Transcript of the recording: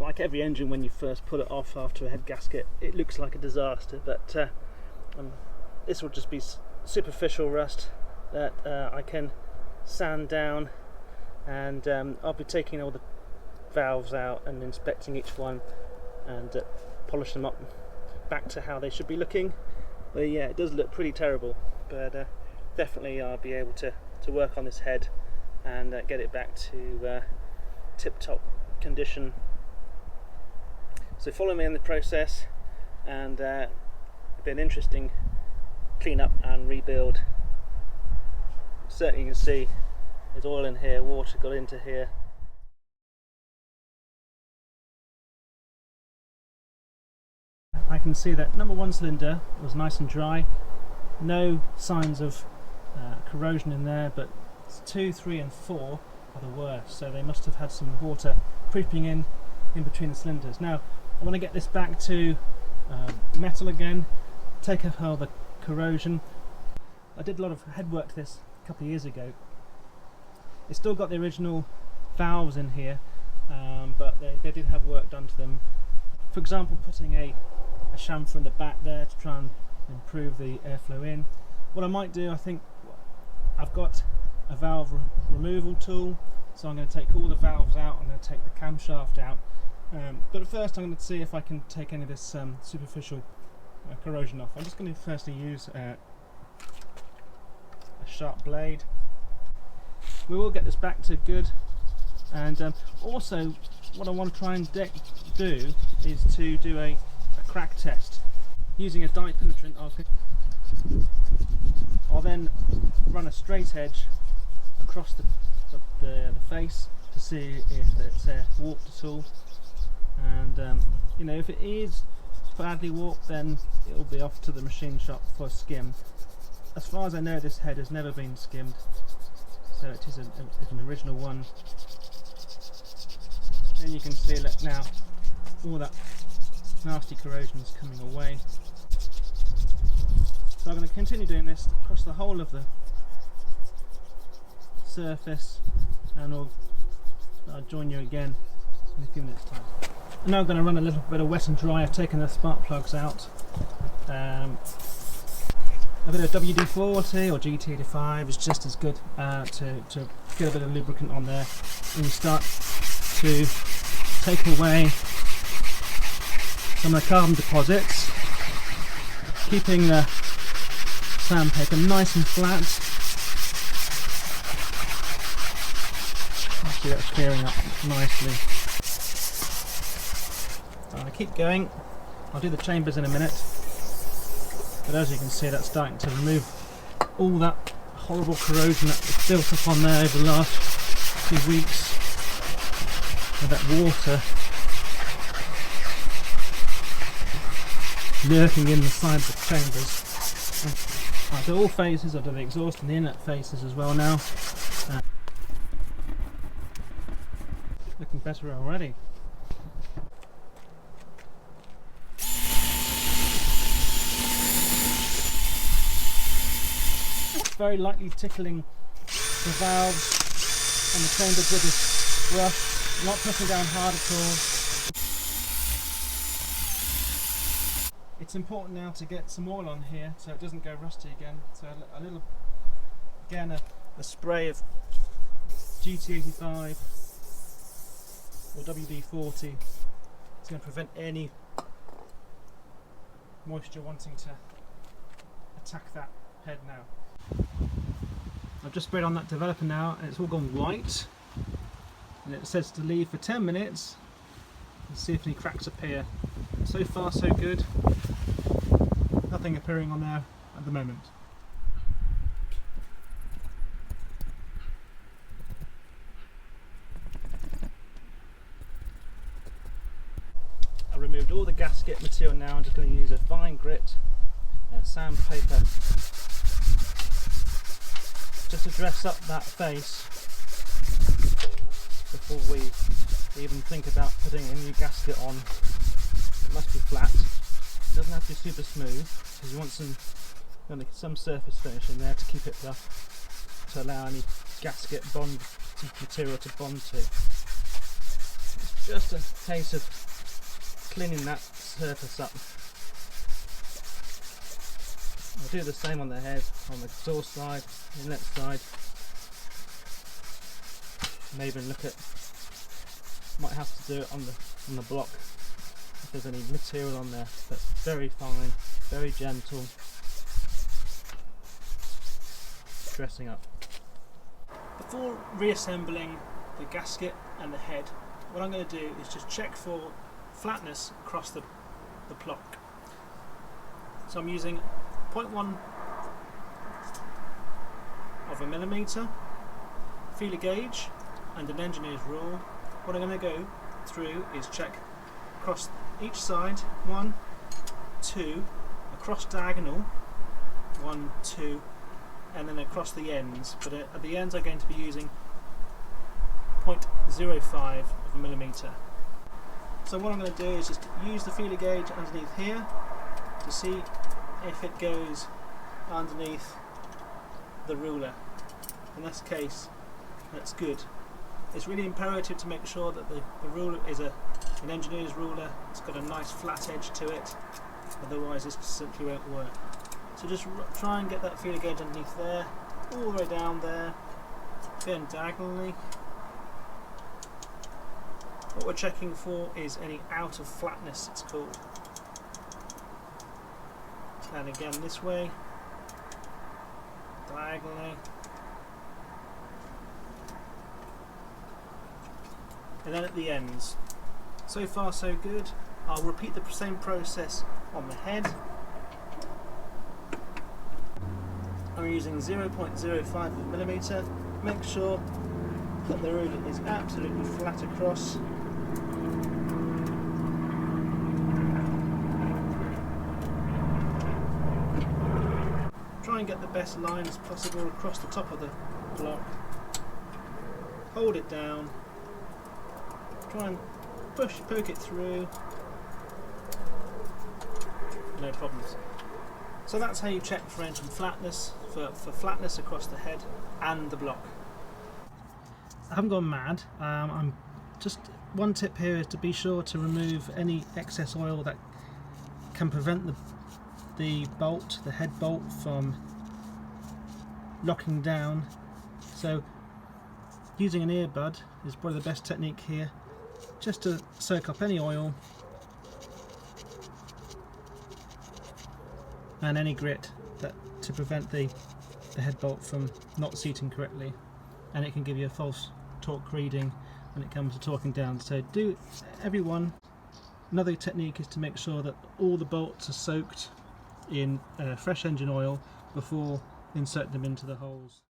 like every engine, when you first pull it off after a head gasket, it looks like a disaster, but this will just be superficial rust that I can sand down, and I'll be taking all the valves out and inspecting each one and polish them up back to how they should be looking. But yeah, it does look pretty terrible, but definitely I'll be able to work on this head and get it back to tip-top condition. So follow me in the process, and it'll be an interesting clean up and rebuild. Certainly you can see there's oil in here, water got into here. I can see that number one cylinder was nice and dry, no signs of corrosion in there, but 2, 3 and 4 are the worst, so they must have had some water creeping in between the cylinders. Now I want to get this back to metal again, take off all the corrosion. I did a lot of head work to this a couple of years ago. It's still got the original valves in here, but they did have work done to them. For example, putting a chamfer in the back there to try and improve the airflow in. What I might do, I think I've got a valve removal tool, so I'm going to take all the valves out. I'm going to take the camshaft out, but first I'm going to see if I can take any of this superficial corrosion off. I'm just going to firstly use a sharp blade. We will get this back to good, and also what I want to try and do is to do a crack test using a dye penetrant. I'll then run a straight edge across the face to see if it's warped at all, and you know, if it is badly warped, then it will be off to the machine shop for a skim. As far as I know, this head has never been skimmed, so it is an original one. And you can see that now all that nasty corrosion is coming away. So I'm going to continue doing this across the whole of the surface, and I'll join you again in a few minutes time. I'm now going to run a little bit of wet and dry. I've taken the spark plugs out. A bit of WD-40 or GT85 is just as good to get a bit of lubricant on there, and you start to take away some of the carbon deposits, keeping the sandpaper nice and flat. See, that's clearing up nicely. I keep going. I'll do the chambers in a minute, but as you can see, that's starting to remove all that horrible corrosion that was built up on there over the last few weeks with that water lurking in the sides of the chambers. Right, so all faces, I've done the exhaust and the inlet faces as well now. Looking better already. Very lightly tickling the valves and the chambers with this brush, not pressing down hard at all. It's important now to get some oil on here so it doesn't go rusty again. So a little, again, a spray of GT85 or WD-40. It's going to prevent any moisture wanting to attack that head now. I've just sprayed on that developer now, and it's all gone white, and it says to leave for 10 minutes and see if any cracks appear. So far so good, nothing appearing on there at the moment. I removed all the gasket material now. I'm just going to use a fine grit sandpaper just to dress up that face before we even think about putting a new gasket on. It must be flat. It doesn't have to be super smooth, because you want some surface finish in there to keep it rough, to allow any gasket bond material to bond to. It's just a case of cleaning that surface up. I'll do the same on the head, on the exhaust side, inlet side. Maybe look at, might have to do it on the block if there's any material on there, but very fine, very gentle, dressing up. Before reassembling the gasket and the head, what I'm going to do is just check for flatness across the block. So I'm using 0.1 of a millimetre, feeler gauge and an engineer's rule. What I'm going to go through is check across each side, 1, 2, across diagonal, 1, 2, and then across the ends. But at the ends I'm going to be using 0.05 of a millimetre. So what I'm going to do is just use the feeler gauge underneath here to see if it goes underneath the ruler. In this case, that's good. It's really imperative to make sure that the ruler is an engineer's ruler. It's got a nice flat edge to it, otherwise this simply won't work. So just try and get that feeler gauge underneath there, all the way down there, going diagonally. What we're checking for is any out of flatness, it's called. And again this way, diagonally. And then at the ends. So far so good. I'll repeat the same process on the head. I'm using 0.05 millimetre. Make sure that the ruler is absolutely flat across. Try and get the best lines possible across the top of the block. Hold it down. Try and poke it through. No problems. So that's how you check for engine flatness, for flatness across the head and the block. I haven't gone mad. I'm just, one tip here is to be sure to remove any excess oil that can prevent the bolt, the head bolt, from locking down. So using an earbud is probably the best technique here, just to soak up any oil and any grit to prevent the head bolt from not seating correctly, and it can give you a false torque reading when it comes to torquing down. So do everyone. Another technique is to make sure that all the bolts are soaked in fresh engine oil before inserting them into the holes.